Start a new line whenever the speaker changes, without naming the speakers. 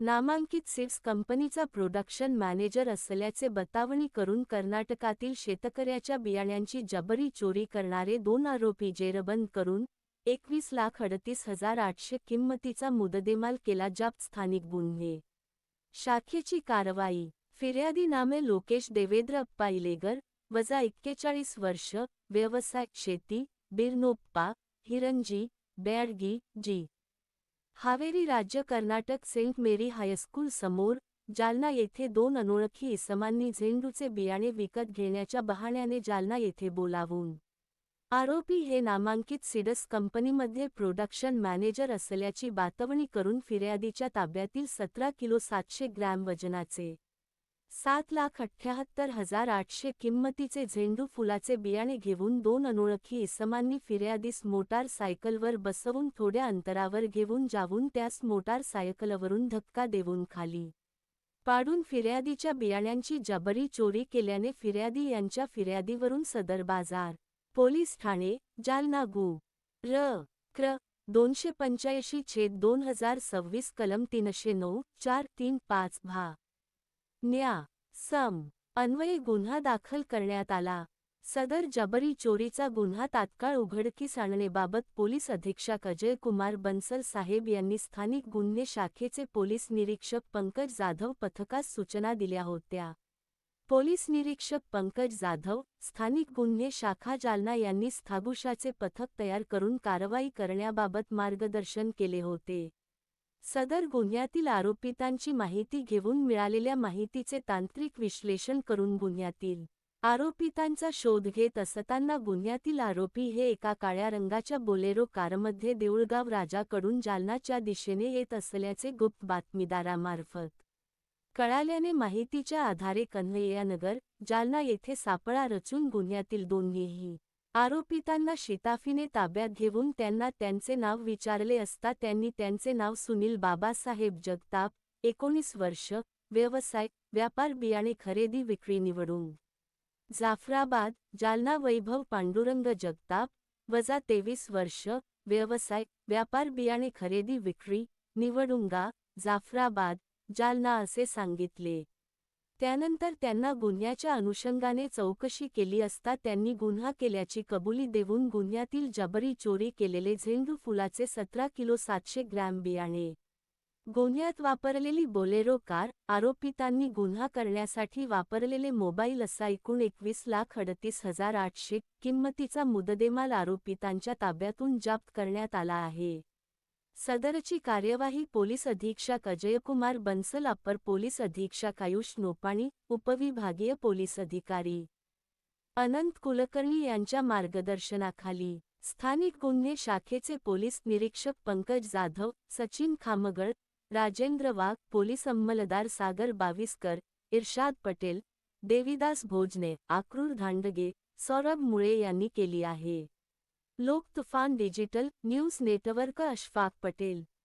नामांकित सीड्स कंपनीचा production manager असल्याचे बतावणी करून कर्नाटकातील शेतकऱ्याच्या बियाण्यांची जबरी चोरी करणारे 2 आरोपी जेरबंद करून 21,38,800 किंमतीचा मुद्देमाल केला जप्त. स्थानिक गुन्हे शाखेची कारवाई. फिर्यादी नामे लोकेश देवेंद्र अप्पा इलेगर, वजा 41 वर्ष, व्यवसाय शेती, बिरनोप्पा, हिरंजी, बेडगी, जी. हावेरी राज्य कर्नाटक सेंट मेरी हायस्कूल समोर, जालना येथे 2 अनोळखी इसमांनी झेंडूचे बियाणे विकत घेण्याच्या बहाण्याने जालना येथे बोलावून आरोपी हे नामांकित सीड्स कंपनीमध्ये प्रोडक्शन मॅनेजर असल्याची बतावणी करून फिर्यादीच्या ताब्यातील 17 किलो 700 ग्रॅम वजनाचे 7,78,800 किंमतीचे झेंडू फुलाचे बियाणे घेऊन 2 अनोळखी इसमांनी फिर्यादीस मोटार सायकलवर बसवून थोड्या अंतरावर घेऊन जाऊन त्यास मोटार सायकलवरून धक्का देऊन खाली पाडून फिर्यादीच्या बियाण्यांची जबरी चोरी केल्याने फिर्यादी यांच्या फिर्यादीवरून सदर बाजार पोलीस ठाणे, जालना गु. र. क्र. 285/2026 कलम 309-435 भा. न्या. सम. अन्वये गुन्हा दाखल करण्यात आला. सदर जबरी चोरीचा गुन्हा तात्काळ उघडकीस आणण्याबाबत पोलीस अधीक्षक अजय कुमार बन्सल साहेब यांनी स्थानिक गुन्हे शाखेचे पोलीस निरीक्षक पंकज जाधव पथकास सूचना दिल्या होत्या. पोलीस निरीक्षक पंकज जाधव, स्थानिक गुन्हे शाखा जालना यांनी स्थागुशाचे पथक तयार करून कारवाई करण्याबाबत मार्गदर्शन केले होते. सदर गुन्ह्यातील आरोपितांची माहिती घेऊन मिळालेल्या माहितीचे तांत्रिक विश्लेषण करून गुन्ह्यातील आरोपितांचा शोध घेत असताना गुन्ह्यातील आरोपी हे एका काळ्या रंगाच्या बोलेरो कारमध्ये देऊळगाव राजाकडून जालनाच्या दिशेने येत असल्याचे गुप्त बातमीदारामार्फत कळाल्याने माहितीच्या आधारे कन्हैयानगर, जालना येथे सापळा रचून गुन्ह्यातील दोन्हीही आरोपितांना शिताफीने ताब्यात घेऊन त्यांना त्यांचे नाव विचारले असता त्यांनी त्यांचे नाव सुनील बाबासाहेब जगताप, 19 वर्ष, व्यवसाय, व्यापार बियाणे खरेदी विक्री निवडून जाफराबाद, जालना वैभव पांडुरंग जगताप, वजा 23 वर्ष, व्यवसाय, व्यापार बियाणे खरेदी विक्री, निवडुंगा, जाफराबाद, जालना असे सांगितले. त्यानंतर त्यांना गुन्ह्याच्या अनुषंगाने चौकशी केली असता त्यांनी गुन्हा केल्याची कबुली देऊन गुन्ह्यातील जबरी चोरी केलेले झेंडू फुलाचे 17 किलो 700 ग्रॅम बियाणे, गुन्ह्यात वापरलेली बोलेरो कार, आरोपितांनी गुन्हा करण्यासाठी वापरलेले मोबाईल असा एकूण 21,38,800 किंमतीचा मुद्देमाल आरोपितांच्या ताब्यातून जप्त करण्यात आला आहे. सदरची कार्यवाही पोलीस अधीक्षक अजयकुमार बन्सल, अप्पर पोलीस अधीक्षक आयुष नोपाणी, उपविभागीय पोलीस अधिकारी अनंत कुलकर्णी यांच्या मार्गदर्शनाखाली स्थानिक गुन्हे शाखेचे पोलीस निरीक्षक पंकज जाधव, सचिन खामगळ, राजेंद्र वाघ, पोलीस अंमलदार सागर बाविस्कर, इर्शाद पटेल, देविदास भोजने, आक्रूर धांडगे, सौरभ मुळे यांनी केली आहे. लोक तुफान digital news network, Ashfaq Patel.